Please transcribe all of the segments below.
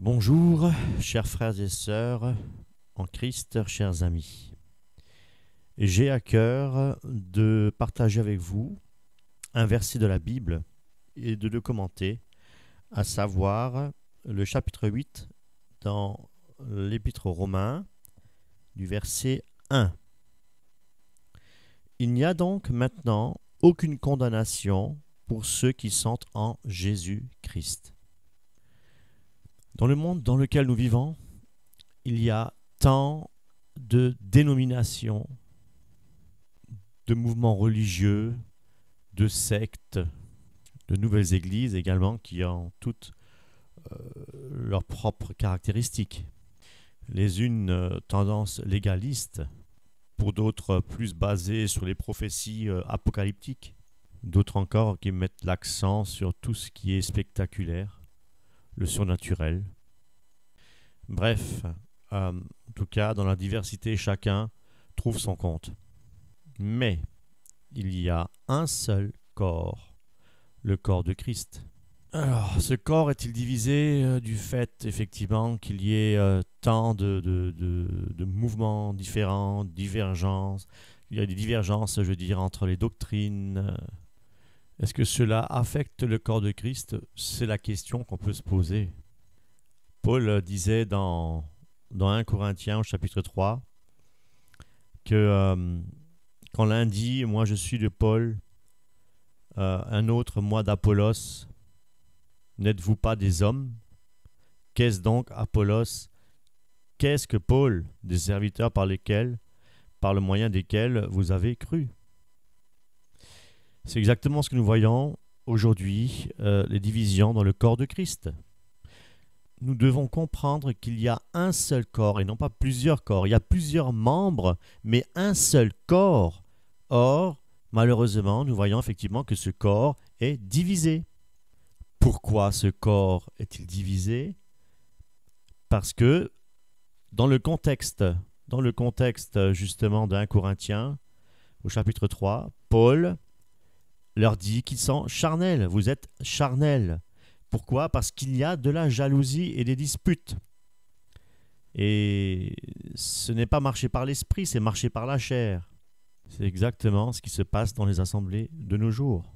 Bonjour, chers frères et sœurs en Christ, chers amis. J'ai à cœur de partager avec vous un verset de la Bible et de le commenter, à savoir le chapitre 8 dans l'Épître aux Romains du verset 1. Il n'y a donc maintenant aucune condamnation pour ceux qui sont en Jésus-Christ. Dans le monde dans lequel nous vivons, il y a tant de dénominations, de mouvements religieux, de sectes, de nouvelles églises également qui ont toutes leurs propres caractéristiques. Les unes tendances légalistes, pour d'autres plus basées sur les prophéties apocalyptiques, d'autres encore qui mettent l'accent sur tout ce qui est spectaculaire, le surnaturel. Bref, en tout cas, dans la diversité, chacun trouve son compte. Mais il y a un seul corps, le corps de Christ. Alors, ce corps est-il divisé du fait, effectivement, qu'il y ait tant de mouvements différents, divergences. Il y a des divergences, je veux dire, entre les doctrines. Est-ce que cela affecte le corps de Christ? C'est la question qu'on peut se poser. Paul disait dans 1 Corinthiens au chapitre 3 que quand l'un dit « moi je suis de Paul », un autre « moi d'Apollos », n'êtes-vous pas des hommes? Qu'est-ce donc Apollos? Qu'est-ce que Paul? Des serviteurs par le moyen desquels vous avez cru. C'est exactement ce que nous voyons aujourd'hui, les divisions dans le corps de Christ. Nous devons comprendre qu'il y a un seul corps et non pas plusieurs corps. Il y a plusieurs membres, mais un seul corps. Or, malheureusement, nous voyons effectivement que ce corps est divisé. Pourquoi ce corps est-il divisé? Parce que dans le contexte justement d'1 Corinthiens, au chapitre 3, Paul leur dit qu'ils sont charnels. Vous êtes charnels. Pourquoi? Parce qu'il y a de la jalousie et des disputes. Et ce n'est pas marcher par l'esprit, c'est marcher par la chair. C'est exactement ce qui se passe dans les assemblées de nos jours.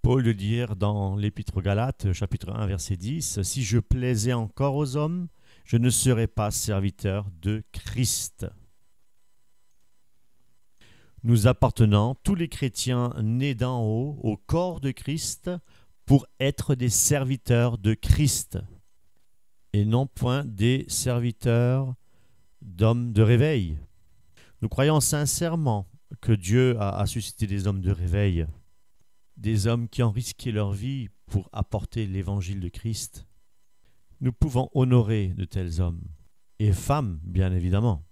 Paul de dire dans l'Épître aux Galates, chapitre 1, verset 10, « Si je plaisais encore aux hommes, je ne serais pas serviteur de Christ. » Nous appartenons, tous les chrétiens nés d'en haut, au corps de Christ pour être des serviteurs de Christ et non point des serviteurs d'hommes de réveil. Nous croyons sincèrement que Dieu a suscité des hommes de réveil, des hommes qui ont risqué leur vie pour apporter l'évangile de Christ. Nous pouvons honorer de tels hommes, et femmes bien évidemment.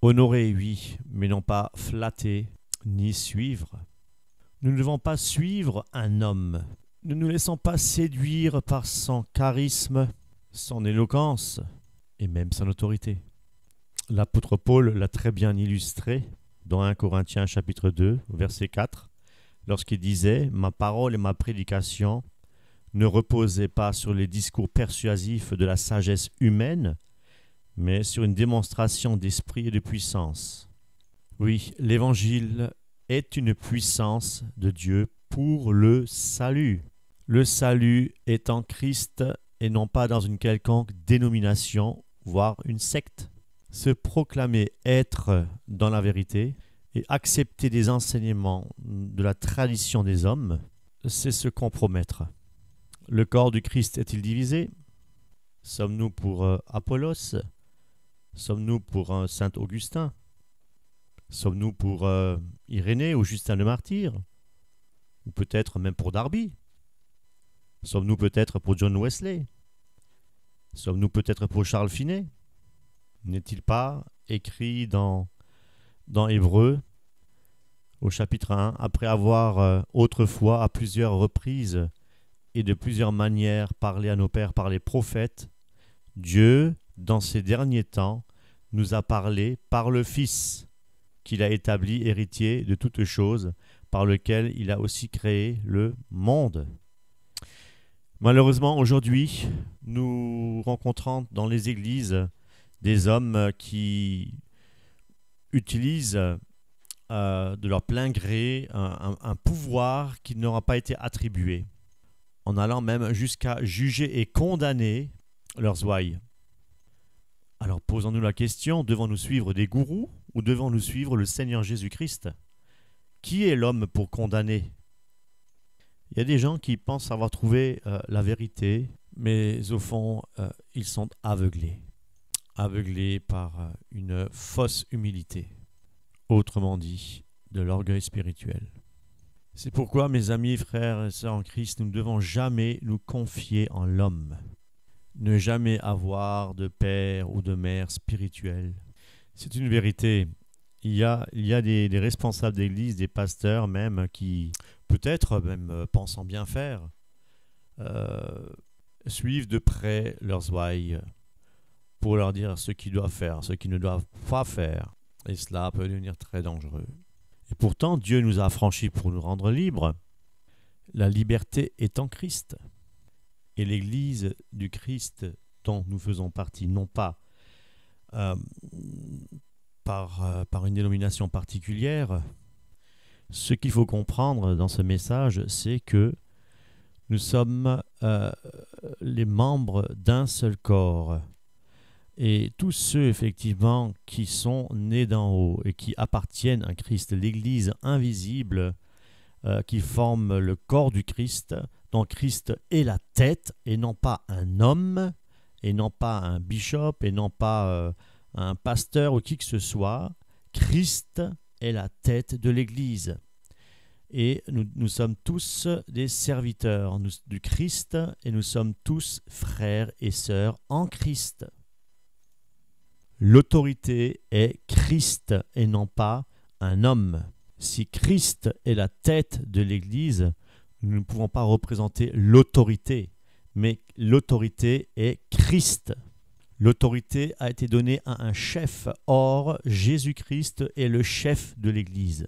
Honorer, oui, mais non pas flatter ni suivre. Nous ne devons pas suivre un homme. Ne nous laissons pas séduire par son charisme, son éloquence et même son autorité. L'apôtre Paul l'a très bien illustré dans 1 Corinthiens chapitre 2, verset 4. Lorsqu'il disait « Ma parole et ma prédication ne reposaient pas sur les discours persuasifs de la sagesse humaine, mais sur une démonstration d'esprit et de puissance. » Oui, l'Évangile est une puissance de Dieu pour le salut. Le salut est en Christ et non pas dans une quelconque dénomination, voire une secte. Se proclamer être dans la vérité et accepter des enseignements de la tradition des hommes, c'est se compromettre. Le corps du Christ est-il divisé? Sommes-nous pour Apollos? Sommes-nous pour Saint Augustin? Sommes-nous pour Irénée ou Justin le Martyr? Ou peut-être même pour Darby? Sommes-nous peut-être pour John Wesley? Sommes-nous peut-être pour Charles Finet? N'est-il pas écrit dans Hébreux, au chapitre 1, après avoir autrefois à plusieurs reprises et de plusieurs manières parlé à nos pères par les prophètes, Dieu, dans ces derniers temps, nous a parlé par le Fils, qu'il a établi héritier de toutes choses, par lequel il a aussi créé le monde. Malheureusement, aujourd'hui, nous rencontrons dans les églises des hommes qui utilisent de leur plein gré un pouvoir qui ne leur a pas été attribué, en allant même jusqu'à juger et condamner leurs ouailles. Alors posons-nous la question, devons-nous suivre des gourous ou devons-nous suivre le Seigneur Jésus-Christ? Qui est l'homme pour condamner? Il y a des gens qui pensent avoir trouvé la vérité, mais au fond, ils sont aveuglés. Aveuglés par une fausse humilité. Autrement dit, de l'orgueil spirituel. C'est pourquoi, mes amis, frères et sœurs en Christ, nous ne devons jamais nous confier en l'homme. Ne jamais avoir de père ou de mère spirituel. C'est une vérité. Il y a des responsables d'église, des pasteurs même, qui, peut-être même pensant bien faire, suivent de près leurs ouailles pour leur dire ce qu'ils doivent faire, ce qu'ils ne doivent pas faire. Et cela peut devenir très dangereux. Et pourtant, Dieu nous a affranchis pour nous rendre libres. La liberté est en Christ. Et l'Église du Christ dont nous faisons partie, non pas par une dénomination particulière. Ce qu'il faut comprendre dans ce message, c'est que nous sommes les membres d'un seul corps. Et tous ceux, effectivement, qui sont nés d'en haut et qui appartiennent à Christ, l'Église invisible qui forme le corps du Christ, dont Christ est la tête et non pas un homme, et non pas un bishop, et non pas un pasteur ou qui que ce soit. Christ est la tête de l'Église. Et nous sommes tous des serviteurs du Christ et nous sommes tous frères et sœurs en Christ. L'autorité est Christ et non pas un homme. Si Christ est la tête de l'Église, nous ne pouvons pas représenter l'autorité, mais l'autorité est Christ. L'autorité a été donnée à un chef. Or, Jésus-Christ est le chef de l'Église.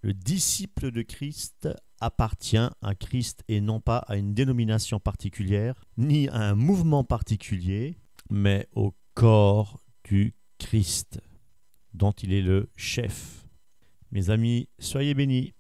Le disciple de Christ appartient à Christ et non pas à une dénomination particulière, ni à un mouvement particulier, mais au corps du Christ, dont il est le chef. Mes amis, soyez bénis.